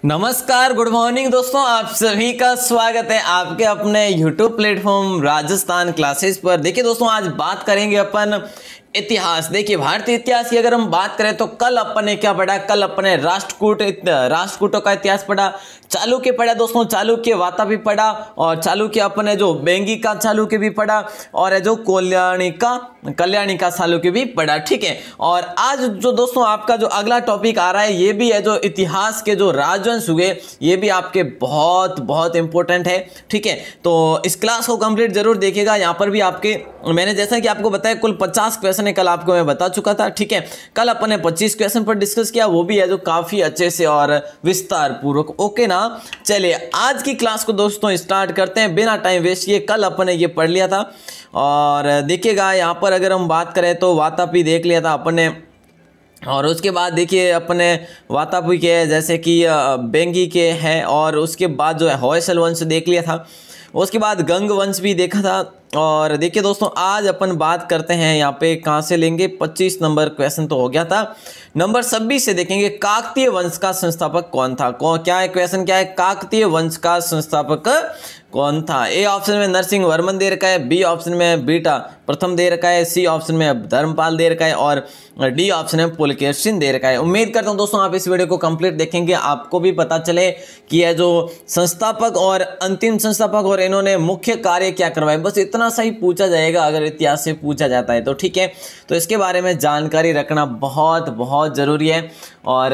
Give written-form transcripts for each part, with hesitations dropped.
नमस्कार, good morning दोस्तों। आप सभी का स्वागत है आपके अपने YouTube प्लेटफॉर्म राजस्थान क्लासेस पर। देखिए दोस्तों, आज बात करेंगे अपन इतिहास। देखिए, भारतीय इतिहास की अगर हम बात करें तो कल अपन ने क्या पढ़ा? कल अपन ने राष्ट्रकूटों का इतिहास पढ़ा, चालुक्य पढ़ा दोस्तों, चालुक्य वातापी पढ़ा, और चालुक्य अपन ने जो बेंगी का चालुक्य भी पढ़ा, और जो कल्याणी का चालुक्य भी पढ़ा। ठीक है, और आज जो दोस्तों आपका जो अगला टॉपिक आ रहा है ये भी है जो इतिहास के जो राजवंश हुए, ये भी आपके बहुत बहुत इंपॉर्टेंट है। ठीक है, तो इस क्लास को कंप्लीट जरूर देखिएगा। यहाँ पर भी आपके मैंने जैसा कि आपको बताया कुल 50 क्वेश्चन है, कल आपको मैं बता चुका था। ठीक है, कल अपन ने 25 क्वेश्चन पर डिस्कस किया, वो भी है जो काफी अच्छे से और विस्तार पूर्वक। ओके ना? चलिए आज की क्लास को दोस्तों स्टार्ट करते हैं बिना टाइम वेस्ट किए। कल अपन ने ये पढ़ लिया था, और देखिएगा यहाँ पर अगर हम बात करें तो वातापी देख लिया था अपन ने, और उसके बाद देखिए अपने वातापी के जैसे कि बेंगी के हैं, और उसके बाद जो है होयसल वंश देख लिया था, उसके बाद गंग वंश भी देखा था। और देखिए दोस्तों, आज अपन बात करते हैं यहाँ पे कहाँ से लेंगे, 25 नंबर क्वेश्चन तो हो गया था, नंबर 26 से देखेंगे काकतीय वंश का संस्थापक कौन था। क्या है क्वेश्चन, क्या है? काकतीय वंश का संस्थापक कौन था? ए ऑप्शन में नरसिंह वर्मन दे रखा है, बी ऑप्शन में बीटा प्रथम दे रखा है, सी ऑप्शन में धर्मपाल दे रखा है, और डी ऑप्शन में पुलकेशिन दे रखा है। उम्मीद करता हूं दोस्तों आप इस वीडियो को कंप्लीट देखेंगे, आपको भी पता चले कि यह जो संस्थापक और अंतिम संस्थापक और इन्होंने मुख्य कार्य क्या करवाए। बस इतना सही पूछा जाएगा अगर इतिहास से पूछा जाता है तो। ठीक है, तो इसके बारे में जानकारी रखना बहुत बहुत जरूरी है। और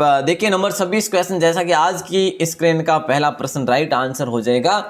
देखिए नंबर 26 क्वेश्चन, जैसा कि आज की स्क्रीन का पहला प्रश्न राइट आंसर हो जाएगा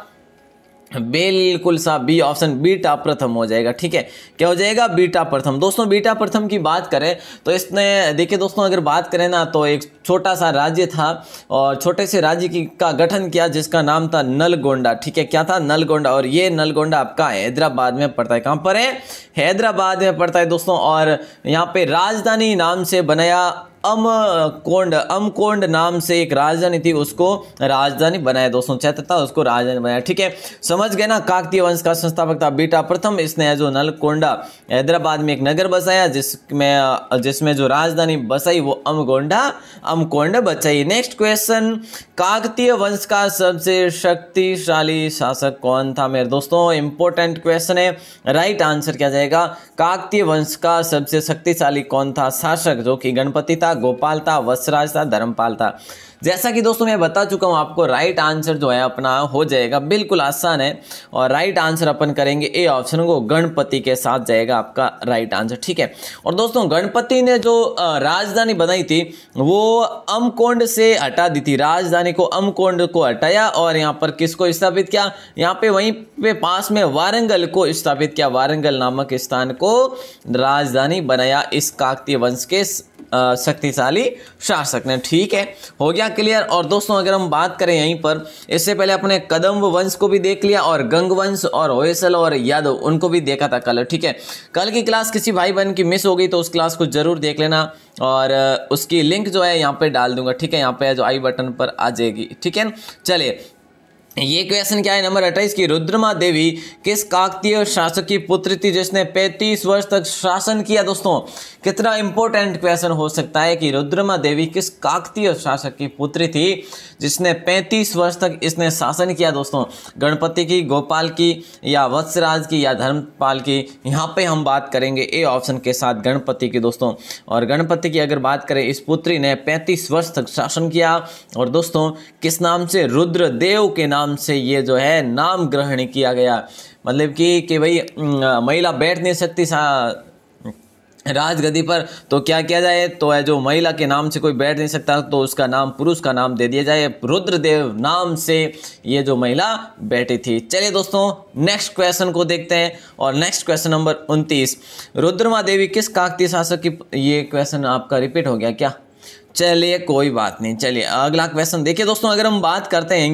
बिल्कुल सा बी ऑप्शन, बीटा प्रथम हो जाएगा। ठीक है, क्या हो जाएगा? बीटा प्रथम। दोस्तों बीटा प्रथम की बात करें तो इसने देखिए दोस्तों अगर बात करें ना तो एक छोटा सा राज्य था, और छोटे से राज्य का गठन किया जिसका नाम था नलगोंडा। ठीक है, क्या था? नलगोंडा। और ये नलगोंडा आपका हैदराबाद में पड़ता है। कहाँ पर है? हैदराबाद में पड़ता है दोस्तों। और यहाँ पे राजधानी नाम से बनाया अमकोंड नाम से एक राजधानी थी, उसको राजधानी बनाया दोस्तों, क्षेत्र था उसको राजधानी बनाया। ठीक है, समझ गए ना? काकतीय वंश का संस्थापक था बीटा प्रथम। इसने जो नलगोंडा हैदराबाद में एक नगर बसाया जिसमें जो राजधानी बसाई वो अमकोंड बचाई। नेक्स्ट क्वेश्चन, काकतीय वंश का सबसे शक्तिशाली शासक कौन था? मेरे दोस्तों इंपॉर्टेंट क्वेश्चन है, राइट आंसर क्या जाएगा? काकतीय वंश का सबसे शक्तिशाली कौन था शासक? जो कि गणपति था, गोपाल था, वत्सराज था, धर्मपाल था। जैसा कि दोस्तों मैं बता चुका हूं आपको, राइट आंसर जो है अपना हो जाएगा, बिल्कुल आसान है, और राइट आंसर अपन करेंगे ए ऑप्शन को, गणपति के साथ जाएगा आपका राइट आंसर। ठीक है, और दोस्तों गणपति ने जो राजधानी बनाई थी वो अमकोंड से हटा दी थी, राजधानी को अमकोंड को हटाया, और यहाँ पर किसको स्थापित किया? यहाँ पे वहीं पे पास में वारंगल को स्थापित किया, वारंगल नामक स्थान को राजधानी बनाया इस काकतीय वंश के शक्तिशाली शासक ने। ठीक है, हो गया क्लियर। और दोस्तों अगर हम बात करें यहीं पर, इससे पहले अपने कदम्ब वंश को भी देख लिया, और गंग वंश और होयसल और यादव उनको भी देखा था कल। ठीक है, कल की क्लास किसी भाई बहन की मिस हो गई तो उस क्लास को जरूर देख लेना, और उसकी लिंक जो है यहाँ पे डाल दूंगा। ठीक है, यहाँ पे जो आई बटन पर आ जाएगी। ठीक है, चलिए ये क्वेश्चन क्या है नंबर 28 की, रुद्रमा देवी किस काकतीय शासक की पुत्री थी जिसने 35 वर्ष तक शासन किया? दोस्तों कितना इंपॉर्टेंट क्वेश्चन हो सकता है कि रुद्रमा देवी किस काकतीय शासक की पुत्री थी जिसने 35 वर्ष तक इसने शासन किया? दोस्तों गणपति की, गोपाल की, या वत्सराज की, या धर्मपाल की? यहाँ पे हम बात करेंगे ए ऑप्शन के साथ, गणपति की दोस्तों। और गणपति की अगर बात करें, इस पुत्री ने 35 वर्ष तक शासन किया, और दोस्तों किस नाम से? रुद्रदेव के नाम से ये जो है नाम ग्रहण किया गया। मतलब कि भाई महिला बैठ नहीं सकती राजगद्दी पर, तो क्या किया जाए? तो है जो महिला के नाम से कोई बैठ नहीं सकता तो उसका नाम, पुरुष का नाम दे दिया जाए, रुद्रदेव नाम से ये जो महिला बैठी थी। चलिए दोस्तों नेक्स्ट क्वेश्चन को देखते हैं, और नेक्स्ट क्वेश्चन नंबर 29, रुद्रमा देवी किस काकतीय शासक की? ये क्वेश्चन आपका रिपीट हो गया क्या? चलिए कोई बात नहीं, चलिए अगला क्वेश्चन देखिए दोस्तों। अगर हम बात करते हैं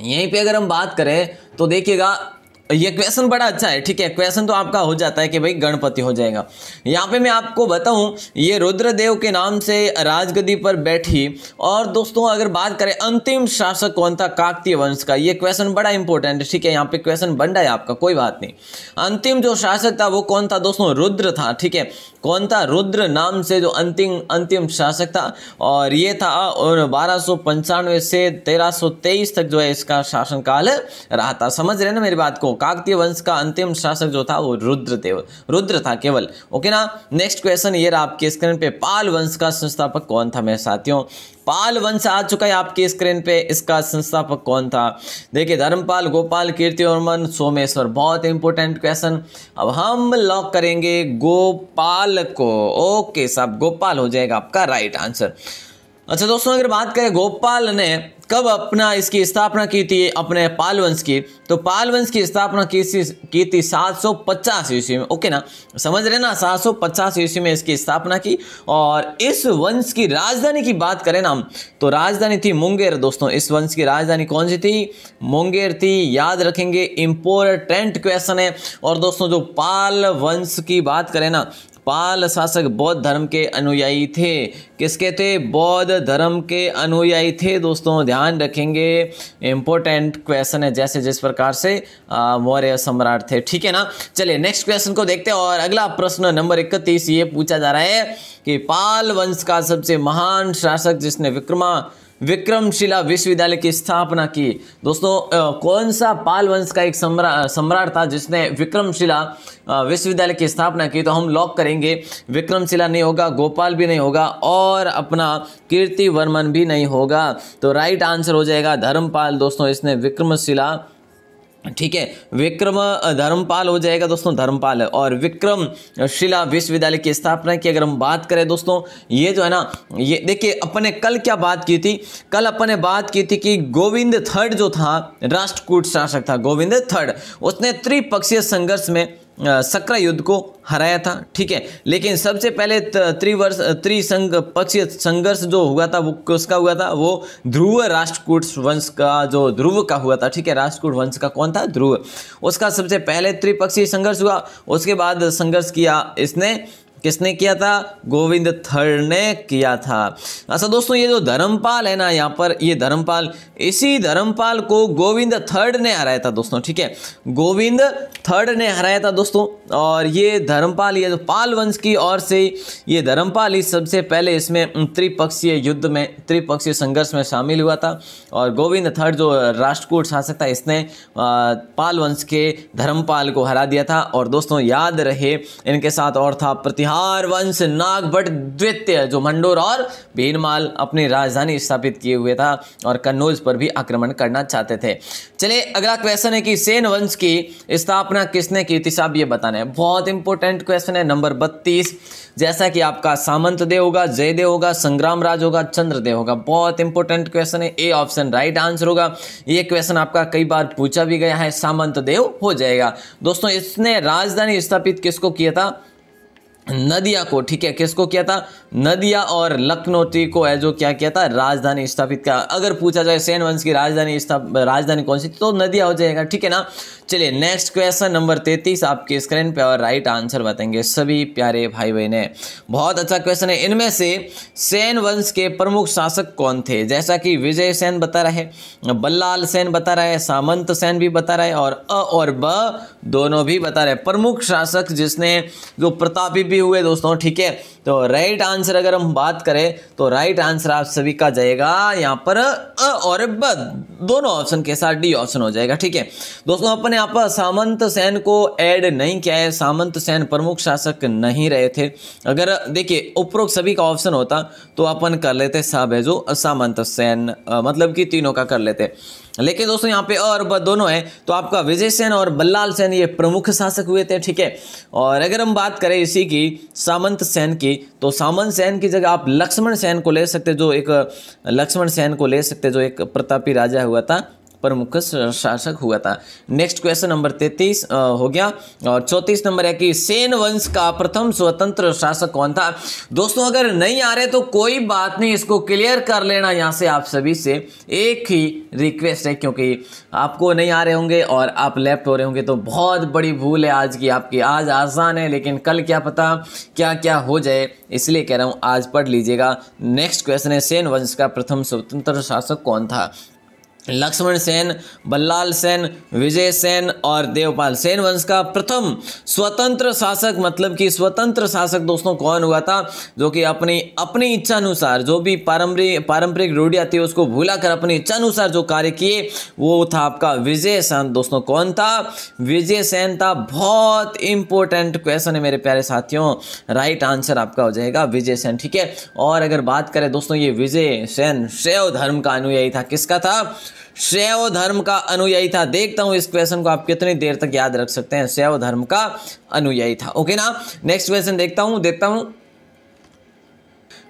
यहीं पे अगर हम बात करें तो देखिएगा ये क्वेश्चन बड़ा अच्छा है, ठीक है। क्वेश्चन तो आपका हो जाता है कि भाई गणपति हो जाएगा। यहाँ पे मैं आपको बताऊं, ये रुद्रदेव के नाम से राजगद्दी पर बैठी। और दोस्तों अगर बात करें अंतिम शासक कौन था काकतीय वंश का, ये क्वेश्चन बड़ा इंपॉर्टेंट है, ठीक है। यहाँ पे क्वेश्चन बन रहा है आपका, कोई बात नहीं। अंतिम जो शासक था वो कौन था दोस्तों? रुद्र था, ठीक है। कौन था? रुद्र नाम से जो अंतिम शासक था, और ये था और 1295 से 1323 तक जो है इसका शासनकाल रहा था। समझ रहे ना मेरी बात को? काकतीय वंश का अंतिम शासक जो था वो रुद्र था केवल। ओके ना। नेक्स्ट क्वेश्चन ये रहा आपके स्क्रीन पे, पाल वंश का संस्थापक कौन था मेरे साथियों? पाल वंश आ चुका है आपकी स्क्रीन पे, इसका संस्थापक कौन था? देखिए धर्मपाल, गोपाल, कीर्तिवर्मन, सोमेश्वर। बहुत इंपॉर्टेंट क्वेश्चन। अब हम लॉक करेंगे गोपाल को। ओके साहब, गोपाल हो जाएगा आपका राइट आंसर। अच्छा दोस्तों अगर बात करें गोपाल ने कब अपना इसकी स्थापना की थी अपने पाल वंश की, तो पाल वंश की स्थापना की थी 750 ईस्वी में। ओके ना, समझ रहे ना? 750 ईस्वी में इसकी स्थापना की। और इस वंश की राजधानी की बात करें ना हम, तो राजधानी थी मुंगेर। दोस्तों इस वंश की राजधानी कौन सी थी? मुंगेर थी। याद रखेंगे, इंपॉर्टेंट क्वेश्चन है। और दोस्तों जो पाल वंश की बात करें ना, पाल शासक बौद्ध धर्म के अनुयायी थे। किसके थे? बौद्ध धर्म के अनुयायी थे। दोस्तों ध्यान रखेंगे, इंपॉर्टेंट क्वेश्चन है, जैसे जिस प्रकार से मौर्य सम्राट थे, ठीक है ना। चलिए नेक्स्ट क्वेश्चन को देखते हैं। और अगला प्रश्न नंबर 31 ये पूछा जा रहा है कि पाल वंश का सबसे महान शासक जिसने विक्रमशिला विश्वविद्यालय की स्थापना की। दोस्तों कौन सा पाल वंश का एक सम्राट था जिसने विक्रमशिला विश्वविद्यालय की स्थापना की? तो हम लॉक करेंगे विक्रमशिला नहीं होगा, गोपाल भी नहीं होगा, और अपना कीर्तिवर्मन भी नहीं होगा। तो राइट आंसर हो जाएगा धर्मपाल। दोस्तों इसने विक्रमशिला, ठीक है, विक्रम धर्मपाल हो जाएगा दोस्तों, धर्मपाल है। और विक्रमशिला विश्वविद्यालय की स्थापना की अगर हम बात करें दोस्तों, ये जो है ना, ये देखिए अपने कल क्या बात की थी? कल अपने बात की थी कि गोविंद थर्ड जो था राष्ट्रकूट शासक था, गोविंद थर्ड, उसने त्रिपक्षीय संघर्ष में सक्रा युद्ध को हराया था, ठीक है। लेकिन सबसे पहले पक्षीय संघर्ष जो हुआ था वो किसका हुआ था? वो ध्रुव राष्ट्रकूट वंश का, जो ध्रुव का हुआ था, ठीक है। राष्ट्रकूट वंश का कौन था? ध्रुव। उसका सबसे पहले त्रिपक्षीय संघर्ष हुआ। उसके बाद संघर्ष किया किसने किया था? गोविंद थर्ड ने किया था। अच्छा दोस्तों ये जो धर्मपाल है ना, यहाँ पर ये धर्मपाल, इसी धर्मपाल को गोविंद थर्ड ने हराया था दोस्तों, ठीक है। गोविंद थर्ड ने हराया था दोस्तों। और ये धर्मपाल, ये जो पाल वंश की ओर से ये धर्मपाल ही सबसे पहले इसमें त्रिपक्षीय युद्ध में, त्रिपक्षीय संघर्ष में शामिल हुआ था। और गोविंद थर्ड जो राष्ट्रकूट शासक था, इसने पाल वंश के धर्मपाल को हरा दिया था। और दोस्तों याद रहे इनके साथ और था प्रतिहार वंश, नागभट्ट द्वितीय, जो मंडोर और भीनमाल अपनी राजधानी स्थापित किए हुए था और कन्नौज पर भी आक्रमण करना चाहते थे। चलिए अगला क्वेश्चन है कि सेन वंश की स्थापना किसने की थी साहब? ये बताना है। बहुत इंपॉर्टेंट क्वेश्चन है नंबर 32। जैसा कि आपका सामंतदेव होगा, जयदेव होगा, संग्रामराज होगा, चंद्रदेव होगा। बहुत इंपॉर्टेंट क्वेश्चन है, ए ऑप्शन राइट आंसर होगा। ये क्वेश्चन आपका कई बार पूछा भी गया है, सामंतदेव हो जाएगा। दोस्तों इसने राजधानी स्थापित किसको किया था? नदिया को, ठीक है। किसको किया था? नदिया और लखनौती को है जो क्या किया था? राजधानी स्थापित किया। अगर पूछा जाए सेन वंश की राजधानी कौन सी, तो नदिया हो जाएगा, ठीक है ना। चलिए नेक्स्ट क्वेश्चन नंबर 33 आपके स्क्रीन पे, और राइट आंसर बताएंगे सभी प्यारे भाई बहने। बहुत अच्छा क्वेश्चन है। इनमें से सेन वंश के प्रमुख शासक कौन थे? जैसा कि विजय सेन बता रहे, बल्लाल सेन बता रहे, सामंत सेन भी बता रहे, और अ और ब दोनों भी बता रहे। प्रमुख शासक जिसने जो प्रतापी भी हुए दोस्तों, ठीक है। तो राइट आंसर अगर हम बात करें तो राइट आंसर आप सभी का जाएगा यहाँ पर अ और ब, दोनों ऑप्शन के साथ डी ऑप्शन हो जाएगा, ठीक है। दोस्तों अपने यहाँ पर सामंत सेन को ऐड नहीं किया है, सामंत सेन प्रमुख शासक नहीं रहे थे। अगर देखिए उपरोक्त सभी का ऑप्शन होता तो अपन कर लेते साहब है जो सामंत सेन, मतलब कि तीनों का कर लेते। लेकिन दोस्तों यहाँ पे और ब दोनों है, तो आपका विजय सेन और बल्लाल सेन ये प्रमुख शासक हुए थे, ठीक है। और अगर हम बात करें इसी की सामंत सेन की, तो सामंत सेन की जगह आप लक्ष्मण सेन को ले सकते, जो एक लक्ष्मण सेन को ले सकते, जो एक प्रतापी राजा हुआ था प्रमुख शासक हुआ था। नेक्स्ट क्वेश्चन नंबर 33 हो गया। और 34 नंबर है कि सेन वंश का प्रथम स्वतंत्र शासक कौन था। दोस्तों अगर नहीं आ रहे तो कोई बात नहीं, इसको क्लियर कर लेना यहाँ से आप सभी से एक ही रिक्वेस्ट है, क्योंकि आपको नहीं आ रहे होंगे और आप लेफ्ट हो रहे होंगे तो बहुत बड़ी भूल है आज की आपकी। आज आसान है लेकिन कल क्या पता क्या क्या हो जाए, इसलिए कह रहा हूँ आज पढ़ लीजिएगा। नेक्स्ट क्वेश्चन है सेन वंश का प्रथम स्वतंत्र शासक कौन था। लक्ष्मण सेन, बल्लाल सेन, विजय सेन और देवपाल। सेन वंश का प्रथम स्वतंत्र शासक मतलब कि स्वतंत्र शासक दोस्तों कौन हुआ था, जो कि अपनी इच्छा अनुसार जो भी पारंपरिक रूढ़ियाँ थी उसको भूला कर अपनी इच्छा अनुसार जो कार्य किए वो था आपका विजय सेन। दोस्तों कौन था, विजय सेन था। बहुत इंपॉर्टेंट क्वेश्चन है मेरे प्यारे साथियों, राइट आंसर आपका हो जाएगा विजय सेन, ठीक है। और अगर बात करें दोस्तों ये विजय सेन शैव धर्म का अनुयायी था। किसका था, शैव धर्म का अनुयायी था। देखता हूं इस क्वेश्चन को आप कितनी देर तक याद रख सकते हैं। शैव धर्म का अनुयायी था, ओके ना। नेक्स्ट क्वेश्चन देखता हूं।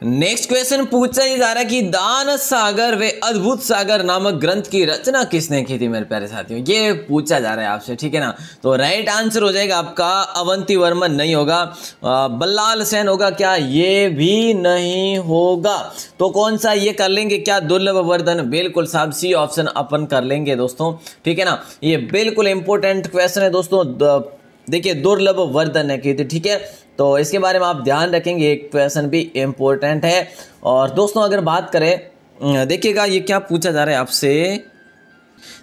नेक्स्ट क्वेश्चन पूछा ही जा रहा है कि दान सागर व अद्भुत सागर नामक ग्रंथ की रचना किसने की थी मेरे प्यारे साथियों, ये पूछा जा रहा है आपसे, ठीक है ना। तो राइट आंसर हो जाएगा आपका अवंती वर्मन नहीं होगा, बल्लाल सेन होगा क्या, ये भी नहीं होगा। तो कौन सा ये कर लेंगे क्या, दुर्लभ वर्धन, बिल्कुल साहब सी ऑप्शन अपन कर लेंगे दोस्तों, ठीक है ना। ये बिल्कुल इंपॉर्टेंट क्वेश्चन है दोस्तों। देखिए दुर्लभ वर्धन है की थी, ठीक है। तो इसके बारे में आप ध्यान रखेंगे, एक क्वेश्चन भी इम्पोर्टेंट है। और दोस्तों अगर बात करें, देखिएगा ये क्या पूछा जा रहा है आपसे।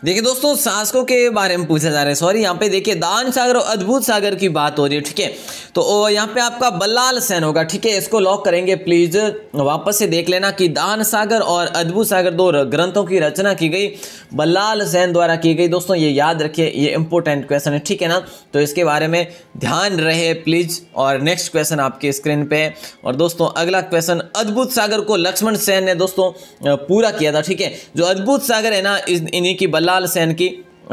देखिए दोस्तों शासकों के बारे में पूछा जा रहा है, सॉरी यहाँ पे देखिए दान सागर और अद्भुत सागर की बात हो रही है, ठीक है। तो यहाँ पे आपका बल्लाल सेन होगा, ठीक है। इसको लॉक करेंगे, प्लीज वापस से देख लेना कि दान सागर और अद्भुत सागर दो ग्रंथों की रचना की गई बल्लाल सेन द्वारा की गई। दोस्तों ये याद रखिए, ये इंपॉर्टेंट क्वेश्चन है, ठीक है ना। तो इसके बारे में ध्यान रहे प्लीज। और नेक्स्ट क्वेश्चन आपके स्क्रीन पे। और दोस्तों अगला क्वेश्चन, अद्भुत सागर को लक्ष्मण सेन ने दोस्तों पूरा किया था, ठीक है। जो अद्भुत सागर है ना इन्हीं की बल्लाल सेन की,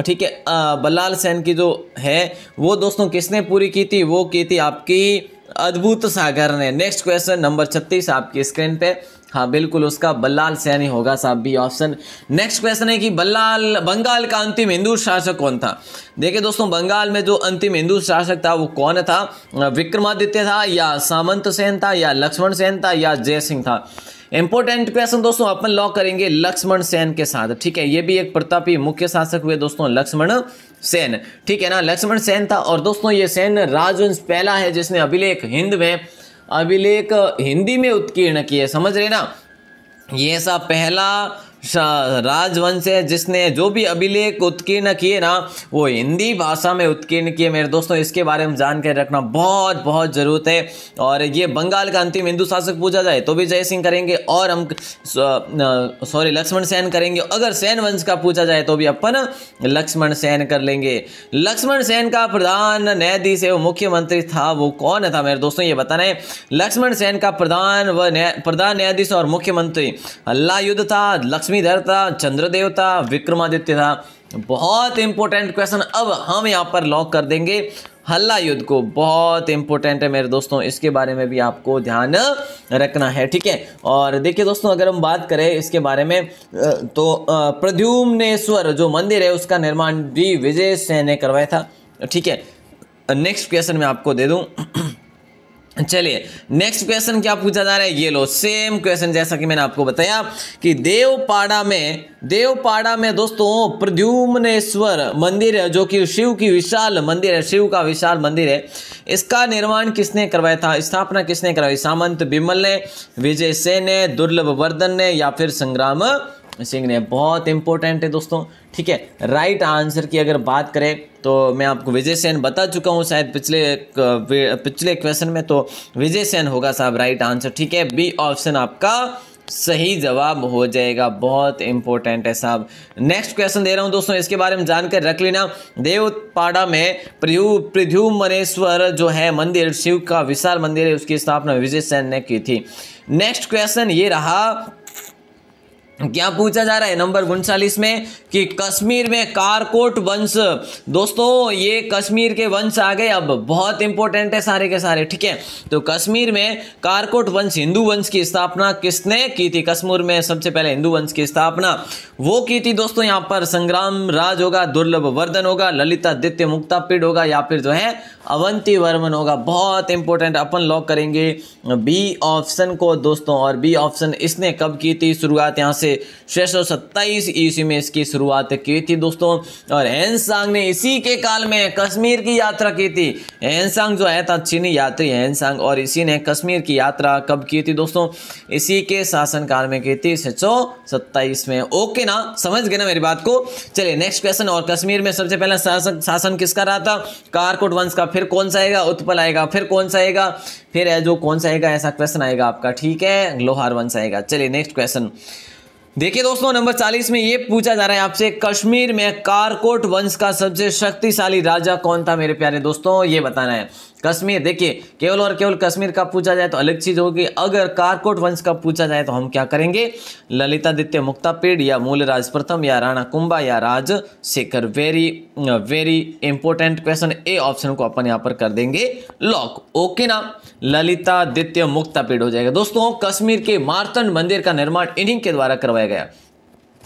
ठीक है। बल्लाल सेन की जो है वो दोस्तों किसने पूरी की थी, वो की थी आपकी अद्भुत सागर ने। नेक्स्ट क्वेश्चन नंबर 36 आपकी स्क्रीन पे, हाँ बिल्कुल उसका बल्लाल सेन ही होगा साहब, बी ऑप्शन। नेक्स्ट क्वेश्चन है कि बंगाल का अंतिम हिंदू शासक कौन था। देखिए दोस्तों बंगाल में जो अंतिम हिंदू शासक था वो कौन था, विक्रमादित्य था या सामंत सेन था या लक्ष्मण सेन था या जय सिंह था। इंपॉर्टेंट क्वेश्चन दोस्तों अपन लॉक करेंगे लक्ष्मण सेन के साथ, ठीक है। ये भी एक प्रतापी मुख्य शासक हुए दोस्तों लक्ष्मण सेन, ठीक है ना। लक्ष्मण सेन था। और दोस्तों ये सेन राजवंश पहला है जिसने अभिलेख हिंदी में उत्कीर्ण किए, समझ रहे ना। ये ऐसा पहला राजवंश है जिसने जो भी अभिलेख उत्कीर्ण किए ना वो हिंदी भाषा में उत्कीर्ण किए मेरे दोस्तों। इसके बारे में जानकारी रखना बहुत बहुत जरूरत है। और ये बंगाल का अंतिम हिंदू शासक पूछा जाए तो भी जय सिंह करेंगे और हम लक्ष्मण सेन करेंगे। अगर सेन वंश का पूछा जाए तो भी अपन लक्ष्मण सेन कर लेंगे। लक्ष्मण सेन का प्रधान न्यायाधीश है वो मुख्यमंत्री था, वो कौन था मेरे दोस्तों ये बताना है। लक्ष्मण सेन का प्रधान न्यायाधीश और मुख्यमंत्री हल्लायुद्ध था, लक्ष्मीधर था, चंद्रदेव था, विक्रमादित्य था। बहुत इंपॉर्टेंट क्वेश्चन अब हम यहाँ पर लॉक कर देंगे हल्लायुद्ध को, बहुत इंपॉर्टेंट है मेरे दोस्तों, इसके बारे में भी आपको ध्यान रखना है, ठीक है। और देखिए दोस्तों अगर हम बात करें इसके बारे में तो प्रद्युम्नेश्वर जो मंदिर है उसका निर्माण भी विजय सेन ने करवाया था, ठीक है। नेक्स्ट क्वेश्चन मैं आपको दे दूं। चलिए नेक्स्ट क्वेश्चन क्या पूछा जा रहा है, ये लो सेम क्वेश्चन जैसा कि मैंने आपको बताया कि देवपाड़ा में दोस्तों प्रद्युम्नेश्वर मंदिर है जो कि शिव की विशाल मंदिर है, शिव का विशाल मंदिर है। इसका निर्माण किसने करवाया था, स्थापना किसने करवाई, सामंत बिमल ने, विजय सेन ने, दुर्लभ वर्धन ने या फिर संग्राम सिंह ने। बहुत इंपॉर्टेंट है दोस्तों, ठीक है। राइट आंसर की अगर बात करें तो मैं आपको विजय सेन बता चुका हूं शायद पिछले क्वेश्चन में, तो विजय सेन होगा साहब राइट आंसर, ठीक है। बी ऑप्शन आपका सही जवाब हो जाएगा, बहुत इंपॉर्टेंट है साहब। नेक्स्ट क्वेश्चन दे रहा हूं दोस्तों, इसके बारे में जानकर रख लेना। देवपाड़ा में प्रद्युम्नेश्वर जो है मंदिर, शिव का विशाल मंदिर है, उसकी स्थापना विजय सेन ने की थी। नेक्स्ट क्वेश्चन ये रहा क्या पूछा जा रहा है नंबर 39 में कि कश्मीर में कारकोट वंश, दोस्तों ये कश्मीर के वंश आ गए, अब बहुत इंपॉर्टेंट है सारे के सारे, ठीक है। तो कश्मीर में कारकोट वंश, हिंदू वंश की स्थापना किसने की थी? कश्मीर में सबसे पहले हिंदू वंश की स्थापना वो की थी दोस्तों, यहाँ पर संग्राम राज होगा, दुर्लभ वर्धन होगा, ललितादित्य मुक्तापीड होगा, या फिर जो है अवंती वर्मन होगा। बहुत इंपॉर्टेंट, अपन लॉक करेंगे बी ऑप्शन को दोस्तों। और बी ऑप्शन इसने कब की थी शुरुआत? यहाँ से 627 ईस्वी में इसकी शुरुआत की थी दोस्तों। और हेनसांग ने इसी के काल में कश्मीर की यात्रा की थी। हेनसांग जो है था चीनी यात्री हेनसांग, और इसी ने कश्मीर की यात्रा कब की थी दोस्तों? इसी के शासन काल में की थी 627 में। ओके ना, समझ गए ना मेरी बात को? चलिए नेक्स्ट क्वेश्चन। और कश्मीर में सबसे पहला शासन किसका रहा था? कारकोट वंश का। फिर कौन सा आएगा? उत्पल आएगा। फिर कौन सा आएगा? फिर है जो कौन सा आएगा, ऐसा क्वेश्चन आएगा आपका, ठीक है, लोहार वंश आएगा। चलिए नेक्स्ट क्वेश्चन देखिए दोस्तों, नंबर 40 में ये पूछा जा रहा है आपसे, कश्मीर में कारकोट वंश का सबसे शक्तिशाली राजा कौन था मेरे प्यारे दोस्तों? ये बताना है। कश्मीर, देखिए केवल और केवल कश्मीर का पूछा जाए तो अलग चीज होगी, अगर कारकोट वंश का पूछा जाए तो हम क्या करेंगे? ललितादित्य मुक्तापीड या मूलराज प्रथम या राणा कुंभा या Rajshekhar. Very important question, A option को अपन यहाँ पर कर देंगे लॉक। ओके ना, ललितादित्य मुक्तापीड हो जाएगा दोस्तों। कश्मीर के मार्तंड मंदिर का निर्माण इन्हीं के द्वारा करवाया गया,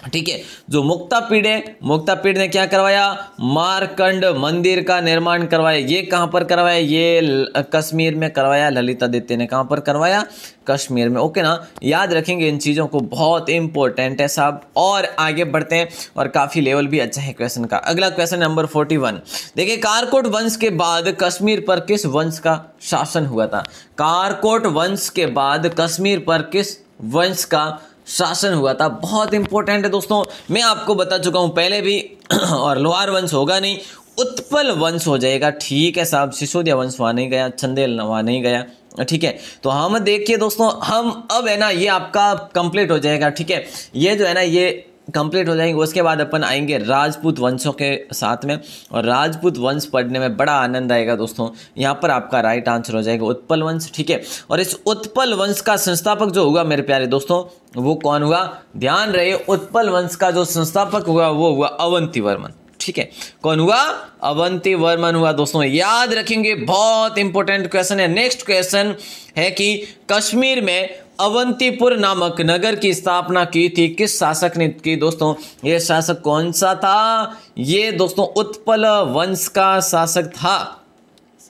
ठीक है। जो मुक्तापीड है, मुक्तापीड ने क्या करवाया? मारकंड मंदिर का निर्माण करवाया। ये कहां पर करवाया? ये कश्मीर में करवाया। ललितादित्य ने कहां पर करवाया? कश्मीर में। ओके ना, याद रखेंगे इन चीज़ों को, बहुत इंपॉर्टेंट है साहब। और आगे बढ़ते हैं, और काफ़ी लेवल भी अच्छा है क्वेश्चन का। अगला क्वेश्चन नंबर 41, देखिए कारकोट वंश के बाद कश्मीर पर किस वंश का शासन हुआ था? कारकोट वंश के बाद कश्मीर पर किस वंश का शासन हुआ था? बहुत इंपॉर्टेंट है दोस्तों, मैं आपको बता चुका हूं पहले भी। और लोहार वंश होगा नहीं, उत्पल वंश हो जाएगा, ठीक है साहब। सिसोदिया वंश वहां नहीं गया, चंदेल वहां नहीं गया, ठीक है। तो हम देखिए दोस्तों, हम अब है ना ये आपका कंप्लीट हो जाएगा, ठीक है। ये जो है ना ये कंप्लीट हो जाएंगे, उसके बाद अपन आएंगे राजपूत वंशों के साथ में, और राजपूत वंश पढ़ने में बड़ा आनंद आएगा दोस्तों। यहाँ पर आपका राइट आंसर हो जाएगा उत्पल वंश, ठीक है। और इस उत्पल वंश का संस्थापक जो हुआ मेरे प्यारे दोस्तों, वो कौन हुआ? ध्यान रहे, उत्पल वंश का जो संस्थापक हुआ वो हुआ अवंती वर्मन, ठीक है। कौन हुआ? अवंती वर्मन हुआ दोस्तों, याद रखेंगे, बहुत इंपॉर्टेंट क्वेश्चन है। नेक्स्ट क्वेश्चन है कि कश्मीर में अवंतीपुर नामक नगर की स्थापना की थी किस शासक ने की दोस्तों? ये शासक कौन सा था? ये दोस्तों उत्पल वंश का शासक था।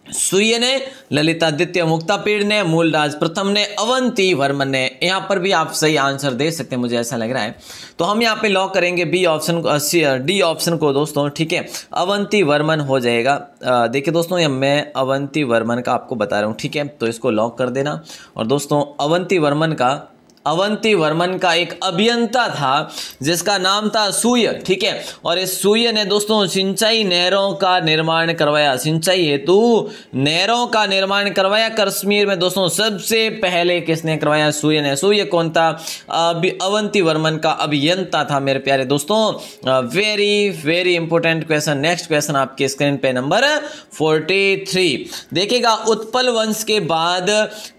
सूर्य ने, ललितादित्य मुक्तापीड ने, मूलराज प्रथम ने, अवंती वर्मन ने। यहाँ पर भी आप सही आंसर दे सकते हैं, मुझे ऐसा लग रहा है। तो हम यहाँ पे लॉक करेंगे बी ऑप्शन को, डी ऑप्शन को दोस्तों, ठीक है। अवंती वर्मन हो जाएगा। देखिए दोस्तों, ये मैं अवंती वर्मन का आपको बता रहा हूँ, ठीक है। तो इसको लॉक कर देना। और दोस्तों अवंती वर्मन का एक अभियंता था जिसका नाम था सूर्य, ठीक है। और इस सूर्य ने दोस्तों सिंचाई नहरों का निर्माण करवाया, सिंचाई हेतु नहरों का निर्माण करवाया कश्मीर में दोस्तों। सबसे पहले किसने करवाया? सूर्य ने। सूर्य कौन था? अवंती वर्मन का अभियंता था मेरे प्यारे दोस्तों। Very important question. Next question आपके स्क्रीन पे नंबर 43, देखिएगा, उत्पल वंश के बाद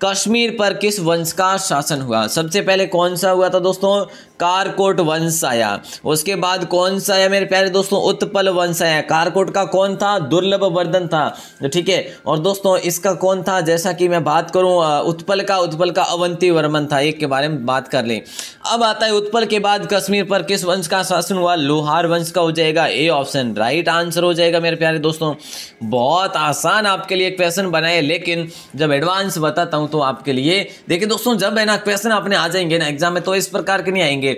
कश्मीर पर किस वंश का शासन हुआ? सबसे पहले कौन सा हुआ था दोस्तों? कारकोट वंश आया। उसके बाद कौन सा आया मेरे प्यारे दोस्तों? उत्पल वंश आया। कारकोट का कौन था? दुर्लभ वर्धन था, ठीक है। और दोस्तों इसका कौन था? जैसा कि मैं बात करूं उत्पल का अवंती वर्मन था। एक के बारे में बात कर लें। अब आता है उत्पल के बाद कश्मीर पर किस वंश का शासन हुआ? लोहार वंश का हो जाएगा। ए ऑप्शन राइट आंसर हो जाएगा मेरे प्यारे दोस्तों। बहुत आसान आपके लिए क्वेश्चन बनाए, लेकिन जब एडवांस बताता हूं तो आपके लिए, देखिए दोस्तों, जब है ना क्वेश्चन अपने आ जाएंगे ना एग्जाम में, तो इस प्रकार के नहीं आएंगे।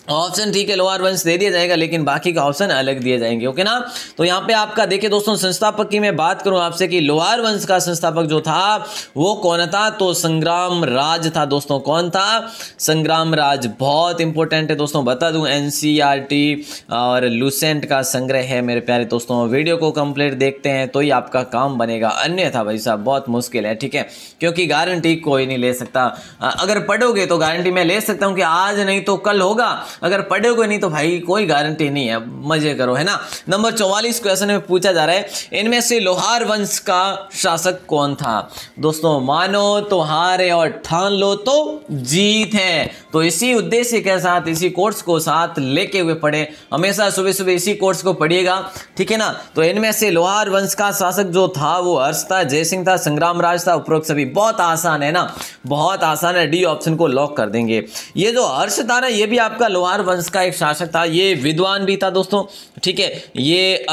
ऑप्शन ठीक है, लोहार वंश दे दिया जाएगा, लेकिन बाकी का ऑप्शन अलग दिए जाएंगे, ओके ना। तो यहाँ पे आपका देखिए दोस्तों, संस्थापक की मैं बात करूं आपसे कि लोहार वंश का संस्थापक जो था वो कौन था? तो संग्राम राज था दोस्तों। कौन था? संग्राम राज। बहुत इंपॉर्टेंट है दोस्तों, बता दूं, एनसीईआरटी और लुसेंट का संग्रह है मेरे प्यारे दोस्तों। वीडियो को कंप्लीट देखते हैं तो ही आपका काम बनेगा, अन्यथा भाई साहब बहुत मुश्किल है, ठीक है। क्योंकि गारंटी कोई नहीं ले सकता। अगर पढ़ोगे तो गारंटी मैं ले सकता हूँ कि आज नहीं तो कल होगा, अगर पढ़ोगे नहीं तो भाई कोई गारंटी नहीं है, मजे करो, है ना। नंबर 44 क्वेश्चन में पूछा जा रहा है, इनमें से लोहार वंश का शासक कौन था। दोस्तों मानो तो हार है और ठान लो तो जीत है। तो इसी उद्देश्य के साथ, इसी कोर्स को साथ लेके हुए पढ़े, हमेशा सुबह सुबह इसी कोर्स को पढ़िएगा, ठीक है ना। तो इनमें से लोहार वंश का शासक जो था वो हर्ष था, जयसिंह था, संग्राम राज था, उपरोक्त सभी। बहुत आसान है ना, बहुत आसान है, डी ऑप्शन को लॉक कर देंगे। ये जो हर्ष था ना, ये भी आपका लोहार वंश का एक शासक था। ये विद्वान भी था दोस्तों, ठीक है, ये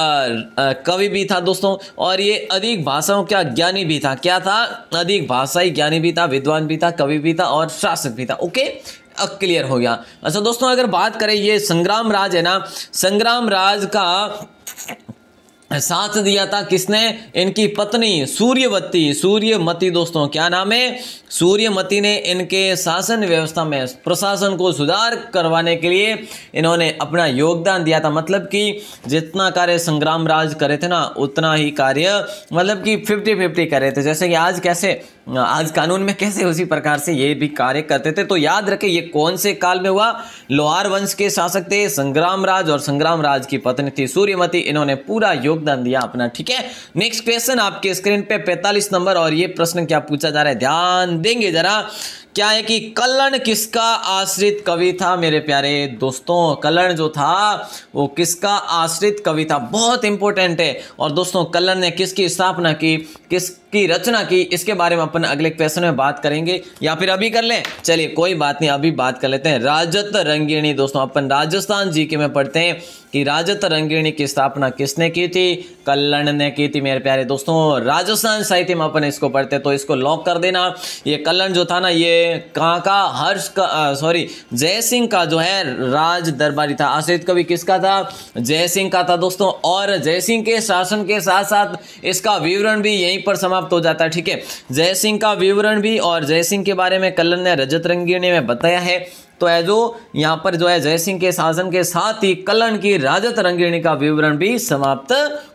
कवि भी था दोस्तों, और ये अधिक भाषाओं का ज्ञानी भी था। क्या था? अधिक भाषाई ज्ञानी भी था, विद्वान भी था, कवि भी था और शासक भी था। ओके, अब क्लियर हो गया। अच्छा दोस्तों, अगर बात करें ये संग्राम राज है ना, संग्राम राज का साथ दिया था किसने? इनकी पत्नी सूर्यमती दोस्तों, क्या नाम है? सूर्यमती ने इनके शासन व्यवस्था में प्रशासन को सुधार करवाने के लिए इन्होंने अपना योगदान दिया था। मतलब कि जितना कार्य संग्राम राज करे थे ना, उतना ही कार्य मतलब कि 50-50 करे थे। जैसे कि आज कैसे, आज कानून में कैसे, उसी प्रकार से ये भी कार्य करते थे। तो याद रखें, ये कौन से काल में हुआ? लोहार वंश के शासक थे संग्राम राज, और संग्राम राज की पत्नी थी सूर्यमती। इन्होंने पूरा योगदान दिया अपना, ठीक है। नेक्स्ट क्वेश्चन आपके स्क्रीन पे 45 नंबर, और ये प्रश्न क्या पूछा जा रहा है, ध्यान देंगे जरा। क्या है कि कल्हण किसका आश्रित कवि था? मेरे प्यारे दोस्तों, कल्हण जो था वो किसका आश्रित कवि था? बहुत इंपॉर्टेंट है। और दोस्तों, कल्हण ने किसकी स्थापना की, किसकी रचना की, इसके बारे में अपन अगले क्वेश्चन में बात करेंगे, या फिर अभी कर लें? चलिए कोई बात नहीं, अभी बात कर लेते हैं। राजत रंगिणी दोस्तों, अपन राजस्थान जीके में पढ़ते हैं कि राजत रंगिणी की स्थापना किसने की थी? कल्हण ने की थी। मेरे प्यारे दोस्तों, राजस्थान साहित्य में अपन इसको पढ़ते हैं, तो इसको लॉक कर देना। ये कल्हण जो था ना, ये कहाँ का? हर्ष का, सॉरी, जयसिंह का जो है राज दरबारी था। आश्रित कवि किसका था? जयसिंह का था दोस्तों। और जयसिंह के शासन के साथ साथ इसका विवरण भी यहीं पर समाप्त हो जाता है, ठीक है। जयसिंह का विवरण भी, और जयसिंह के बारे में कल्हण ने रजत रंगिणी में बताया है। तो है जो यहाँ पर जो है जयसिंह के शासन के साथ ही कल्हण की राजत रंगिणी का विवरण भी समाप्त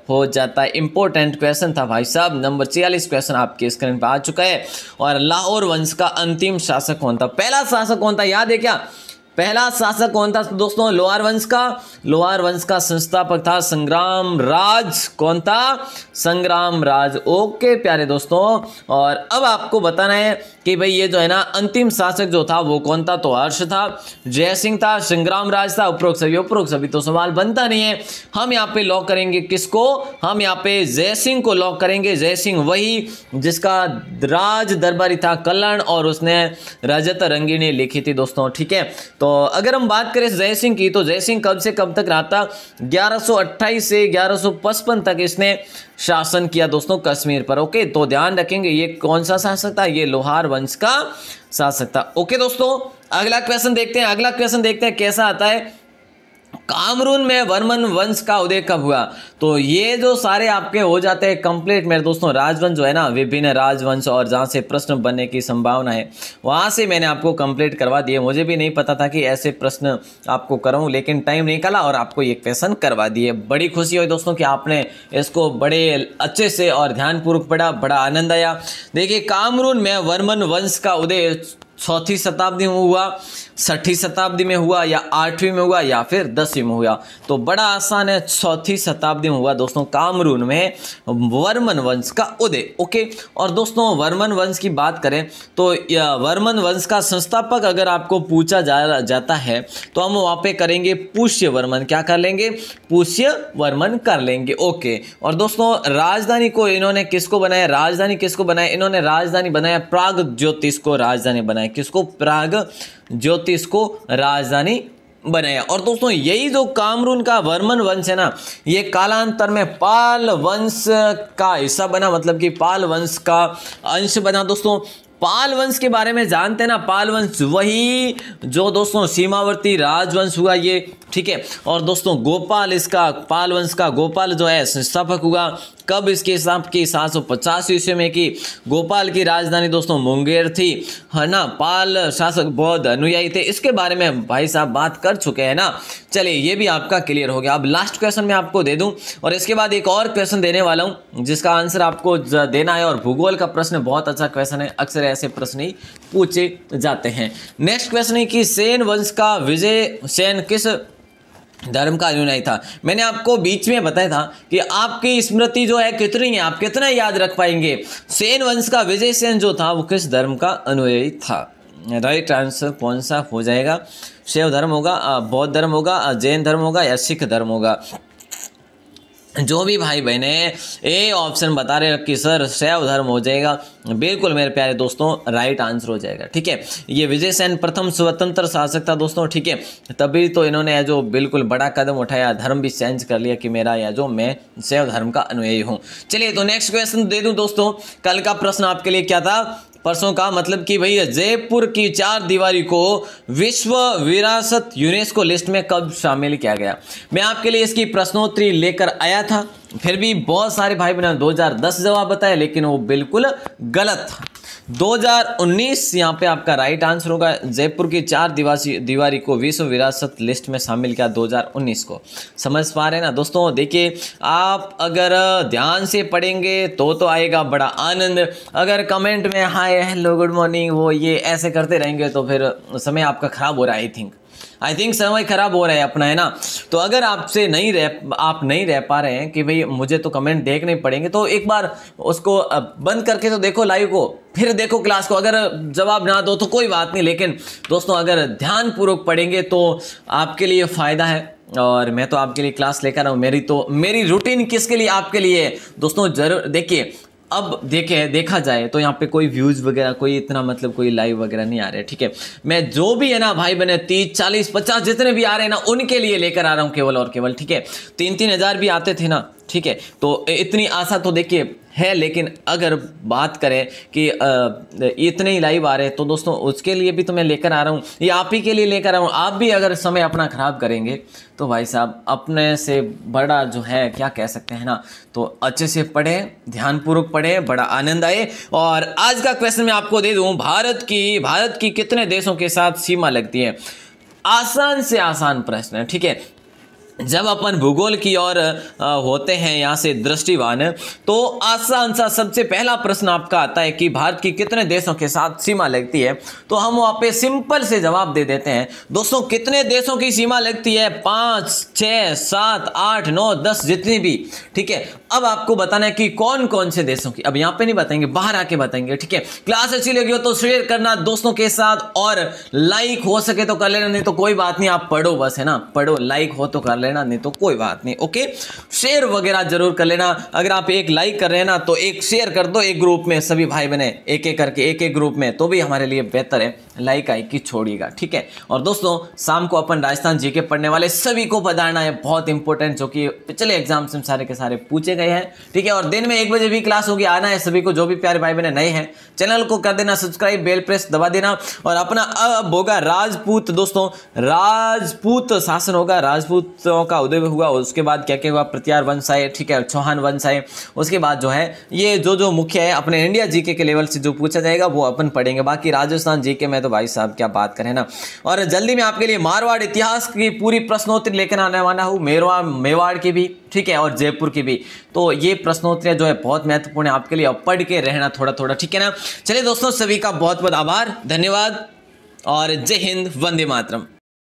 हो जाता है। इंपॉर्टेंट क्वेश्चन था भाई साहब। नंबर 46 क्वेश्चन आपके स्क्रीन पर आ चुका है। और लाहौर वंश का अंतिम शासक कौन था? पहला शासक कौन था, याद है क्या? पहला शासक कौन था दोस्तों? लोहार वंश का। लोहार वंश का संस्थापक था संग्राम राज। कौन था? संग्राम राज। ओके प्यारे दोस्तों, और अब आपको बताना है कि भाई ये जो है ना अंतिम शासक जो था वो कौन था? तो हर्ष था, जयसिंह था, संग्राम राज था, उपरोक्त सभी तो सवाल बनता नहीं है। हम यहाँ पे लॉक करेंगे किसको? हम यहाँ पे जयसिंह को लॉक करेंगे। जयसिंह वही जिसका राज दरबारी था कल्हण, और उसने रजत रंगिणी लिखी थी दोस्तों, ठीक है। तो अगर हम बात करें जयसिंह की, तो जयसिंह कब से कब तक रहा था? 1128 से 1155 तक इसने शासन किया दोस्तों कश्मीर पर। ओके, तो ध्यान रखेंगे ये कौन सा शासक था? ये लोहार वंश का शासक था। ओके दोस्तों, अगला क्वेश्चन देखते हैं। अगला क्वेश्चन देखते हैं कैसा आता है। कामरून में वर्मन वंश का उदय कब हुआ? तो ये जो सारे आपके हो जाते हैं कंप्लीट मेरे दोस्तों। राजवंश जो है ना, विभिन्न राजवंश, और जहाँ से प्रश्न बनने की संभावना है वहाँ से मैंने आपको कंप्लीट करवा दिए। मुझे भी नहीं पता था कि ऐसे प्रश्न आपको कराऊं, लेकिन टाइम निकाला और आपको ये क्वेश्चन करवा दिए। बड़ी खुशी हुई दोस्तों कि आपने इसको बड़े अच्छे से और ध्यानपूर्वक पढ़ा, बड़ा आनंद आया। देखिए, कामरून में वर्मन वंश का उदय 4वीं शताब्दी में हुआ, 6वीं शताब्दी में हुआ, या 8वीं में हुआ, या फिर 10वीं में हुआ? तो बड़ा आसान है, 4वीं शताब्दी में हुआ दोस्तों कामरून में वर्मन वंश का उदय। ओके, और दोस्तों वर्मन वंश की बात करें तो वर्मन वंश का संस्थापक अगर आपको पूछा जाता है तो हम वहाँ पे करेंगे पुष्य वर्मन। क्या कर लेंगे? पुष्य वर्मन कर लेंगे। ओके, और दोस्तों राजधानी को इन्होंने किसको बनाया? राजधानी किसको बनाया? इन्होंने राजधानी बनाया प्रागज्योतिष को राजधानी बनाया। किसको? प्रागज्योतिष को राजधानी बनाया। और दोस्तों यही जो कामरून का वर्मन वंश है ना, ये कालांतर में पाल वंश का हिस्सा बना, मतलब कि पाल वंश का अंश बना। दोस्तों पाल वंश के बारे में जानते हैं ना, पाल वंश वही जो दोस्तों सीमावर्ती राजवंश हुआ ये, ठीक है। और दोस्तों गोपाल, इसका पाल वंश का गोपाल जो है संस्थापक हुआ। कब? इसके हिसाब की 750 ईस्वी में की। गोपाल की राजधानी दोस्तों मुंगेर थी, है ना। पाल शासक बौद्ध अनुयायी थे, इसके बारे में भाई साहब बात कर चुके हैं ना। चलिए ये भी आपका क्लियर हो गया। अब लास्ट क्वेश्चन मैं आपको दे दूं और इसके बाद एक और क्वेश्चन देने वाला हूं जिसका आंसर आपको देना है। और भूगोल का प्रश्न बहुत अच्छा क्वेश्चन है, अक्सर ऐसे प्रश्न ही पूछे जाते हैं। नेक्स्ट क्वेश्चन है कि सेन वंश का विजय सेन किस धर्म का अनुयायी था। मैंने आपको बीच में बताया था कि आपकी स्मृति जो है कितनी है, आप कितना याद रख पाएंगे। सेन वंश का विजय सेन जो था वो किस धर्म का अनुयायी था। राइट आंसर कौन सा हो जाएगा? शैव धर्म होगा, बौद्ध धर्म होगा, जैन धर्म होगा या सिख धर्म होगा। जो भी भाई बहने ए ऑप्शन बता रहे कि सर शैव धर्म हो जाएगा, बिल्कुल मेरे प्यारे दोस्तों राइट आंसर हो जाएगा। ठीक है, ये विजय सेन प्रथम स्वतंत्र शासक था दोस्तों। ठीक है, तभी तो इन्होंने जो बिल्कुल बड़ा कदम उठाया, धर्म भी चेंज कर लिया कि मेरा या जो मैं शैव धर्म का अनुयायी हूँ। चलिए तो नेक्स्ट क्वेश्चन दे दूँ दोस्तों। कल का प्रश्न आपके लिए क्या था? परसों का मतलब कि भैया जयपुर की चार दीवारी को विश्व विरासत यूनेस्को लिस्ट में कब शामिल किया गया। मैं आपके लिए इसकी प्रश्नोत्तरी लेकर आया था, फिर भी बहुत सारे भाई बहनों 2010 जवाब बताया, लेकिन वो बिल्कुल गलत था। 2019 यहाँ पे आपका राइट आंसर होगा। जयपुर की चार दीवारी को विश्व विरासत लिस्ट में शामिल किया 2019 को। समझ पा रहे हैं ना दोस्तों? देखिए, आप अगर ध्यान से पढ़ेंगे तो आएगा बड़ा आनंद। अगर कमेंट में हाय हेलो गुड मॉर्निंग वो ये ऐसे करते रहेंगे तो फिर समय आपका खराब हो रहा है। आई थिंक समय खराब हो रहा है अपना, है ना। तो अगर आपसे आप नहीं रह पा रहे हैं कि भाई मुझे तो कमेंट देखने पड़ेंगे, तो एक बार उसको बंद करके तो देखो लाइव को, फिर देखो क्लास को। अगर जवाब ना दो तो कोई बात नहीं, लेकिन दोस्तों अगर ध्यानपूर्वक पढ़ेंगे तो आपके लिए फ़ायदा है। और मैं तो आपके लिए क्लास लेकर आऊँ, मेरी रूटीन किसके लिए? आपके लिए दोस्तों। जरूर देखिए, अब देखा जाए तो यहाँ पे कोई व्यूज़ वगैरह कोई इतना मतलब कोई लाइव वगैरह नहीं आ रहे। ठीक है, मैं जो भी है ना भाई बने 30 40 50 जितने भी आ रहे हैं ना उनके लिए लेकर आ रहा हूँ केवल और केवल। ठीक है, 3-3 हज़ार भी आते थे ना। ठीक है, तो इतनी आशा तो देखिए है, लेकिन अगर बात करें कि इतने ही लाइव आ रहे हैं तो दोस्तों उसके लिए भी तो मैं लेकर आ रहा हूँ, ये आप ही के लिए लेकर आ रहा हूँ। आप भी अगर समय अपना ख़राब करेंगे तो भाई साहब अपने से बड़ा जो है क्या कह सकते हैं ना, तो अच्छे से पढ़ें, ध्यानपूर्वक पढ़ें, बड़ा आनंद आए। और आज का क्वेश्चन मैं आपको दे दूँ, भारत की कितने देशों के साथ सीमा लगती है? आसान से आसान प्रश्न है। ठीक है, जब अपन भूगोल की ओर होते हैं यहाँ से दृष्टिवान, तो आसान सा सबसे पहला प्रश्न आपका आता है कि भारत की कितने देशों के साथ सीमा लगती है। तो हम वहाँ पे सिंपल से जवाब दे देते हैं दोस्तों, कितने देशों की सीमा लगती है? 5 6 7 8 9 10 जितनी भी। ठीक है, अब आपको बताना है कि कौन कौन से देशों की। अब यहाँ पे नहीं बताएंगे, बाहर आके बताएंगे। ठीक है, क्लास अच्छी लगी हो तो शेयर करना दोस्तों के साथ, और लाइक हो सके तो कर लेना, नहीं तो कोई बात नहीं, आप पढ़ो बस, है ना। पढ़ो, लाइक हो तो कर लेना, नहीं तो कोई बात नहीं। ओके, शेयर वगैरह जरूर कर लेना। अगर आप एक लाइक कर रहे हैं ना तो एक शेयर कर दो एक ग्रुप में, सभी भाई बने एक एक करके एक ग्रुप में, तो भी हमारे लिए बेहतर है। लाइक आई की छोड़िएगा। ठीक है, और दोस्तों शाम को अपन राजस्थान जीके पढ़ने वाले सभी को बताना है, बहुत इंपॉर्टेंट, जो कि पिछले एग्जाम से सारे के सारे पूछे गए हैं। ठीक है, और दिन में 1 बजे भी क्लास होगी, आना है सभी को। जो भी प्यारे भाई बने नए हैं चैनल को कर देना सब्सक्राइब, बेल प्रेस दबा देना। और अपना अब होगा राजपूत दोस्तों, राजपूत शासन होगा, राजपूतों का उदय हुआ, उसके बाद क्या क्या हुआ, प्रत्यार वंश आए। ठीक है, चौहान वंश आए। उसके बाद जो है ये जो मुख्य है अपने इंडिया जीके के लेवल से जो पूछा जाएगा वो अपन पढ़ेंगे। बाकी राजस्थान जीके में तो भाई साहब क्या बात करें ना। और जल्दी में आपके लिए मारवाड़ इतिहास की पूरी प्रश्नोत्तरी लेकर आने वाला हूँ, मेवाड़ की भी। ठीक है, और जयपुर की भी। तो ये प्रश्नोत्तरियां जो है बहुत महत्वपूर्ण है आपके लिए, अब पढ़ के रहना थोड़ा थोड़ा। ठीक है ना। चलिए दोस्तों, सभी का बहुत बहुत आभार, धन्यवाद और जय हिंद, वंदे मातरम।